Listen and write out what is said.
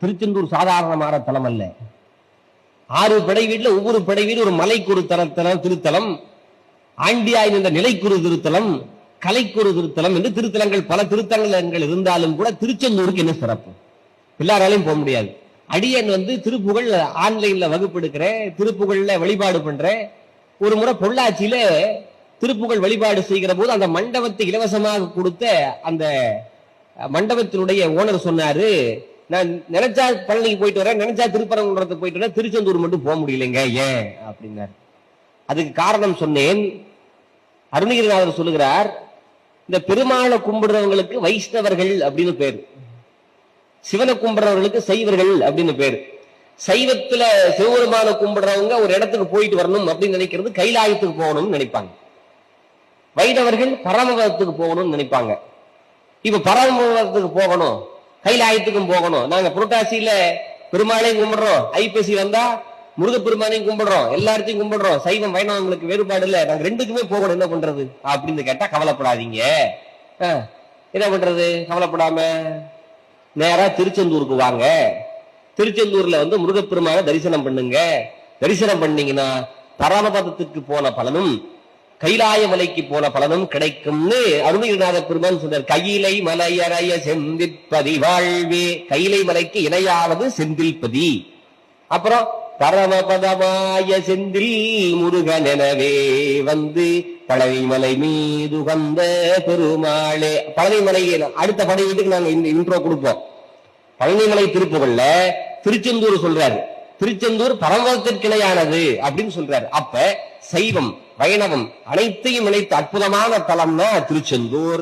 திருச்செந்தூர் சாதாரணமான தலம் அல்ல. 6 படை வீட்டுல ஒவ்வொரு படை வீடு ஒரு மலைக்குறு திருத்தலம், ஆண்டியாய் நின்ற நிலைக்குறு திருத்தலம், கலைக்குறு திருத்தலம் என்று திருத்தலங்கள் பல திருத்தலங்கள் இருந்தாலும் கூட திருச்செந்தூருக்கு என்ன சிறப்பு? எல்லாராலையும் போக முடியாது. அடியன் திருப்புகழ் ஆன்லைன்ல வகுப்பு எடுக்கிறேன், திருப்புகழ்ல வழிபாடு பண்றேன். ஒரு முறை பொள்ளாச்சியில திருப்புகழ் வழிபாடு செய்கிற போது அந்த மண்டபத்தை இலவசமாக கொடுத்த அந்த மண்டபத்தினுடைய ஓனர் சொன்னாரு, நான் நினைச்சா பழனிக்கு போயிட்டு வரேன், நினைச்சா திருப்பரங்குன்றத்துக்கு போயிட்டு வரேன், திருச்செந்தூர் மட்டும் போக முடியலைங்க, ஏன் அப்படின்னாரு. அதுக்கு காரணம் சொன்னேன். அருணகிரிநாதர் சொல்லுகிறார், இந்த பெருமாளை கும்பிடுறவங்களுக்கு வைஷ்ணவர்கள் அப்படின்னு பேரு, சிவனை கும்பிடுறவர்களுக்கு சைவர்கள் அப்படின்னு பேரு. சைவத்துல சிவபெருமான கும்பிடுறவங்க ஒரு இடத்துக்கு போயிட்டு வரணும் அப்படின்னு நினைக்கிறது கைலாயத்துக்கு போகணும்னு நினைப்பாங்க. வைணவர்கள் பரமபதத்துக்கு போகணும்னு நினைப்பாங்க. இப்ப பரமபதத்துக்கு போகணும், கைலாயத்துக்கும் போகணும். நாங்க புரட்டாசியில பெருமாளையும் கும்பிடுறோம், ஐப்பசி வந்தா முருகப்பெருமானையும் கும்பிடுறோம், எல்லாத்தையும் கும்பிடுறோம். சைவம் வைணவங்களுக்கு வேறுபாடு இல்ல, நாங்க ரெண்டுக்குமே போகணும், என்ன பண்றது அப்படின்னு கேட்டா கவலைப்படாதீங்க. என்ன பண்றது? கவலைப்படாம நேரா திருச்செந்தூருக்கு வாங்க. திருச்செந்தூர்ல முருகப்பெருமான தரிசனம் பண்ணுங்க. தரிசனம் பண்ணீங்கன்னா பரமபதத்துக்கு போன பலனும் கைலாய மலைக்கு போன பலனும் கிடைக்கும்னு அருணகிரிநாத பெருமான் சொன்னார். கையிலை மலையறைய செந்தில்பதி வாழ்வே, கையிலை மலைக்கு இணையாவது செந்தில்பதி. அப்புறம் பரமபதமாய செந்தில் முருகன் எனவே பழனிமலை மீது வந்த பெருமாளே. பழனிமலை அடுத்த படை வீட்டுக்கு நாங்க இந்த இன்ட்ரோ கொடுப்போம். பழனிமலை திருப்புகள்ல திருச்செந்தூர் சொல்றாரு, திருச்செந்தூர் பரமபதத்திற்கு இணையானது அப்படின்னு சொல்றாரு. அப்ப சைவம் வைணவம் அனைத்தையும் இணைத்த அற்புதமான தலம்னா திருச்செந்தூர்.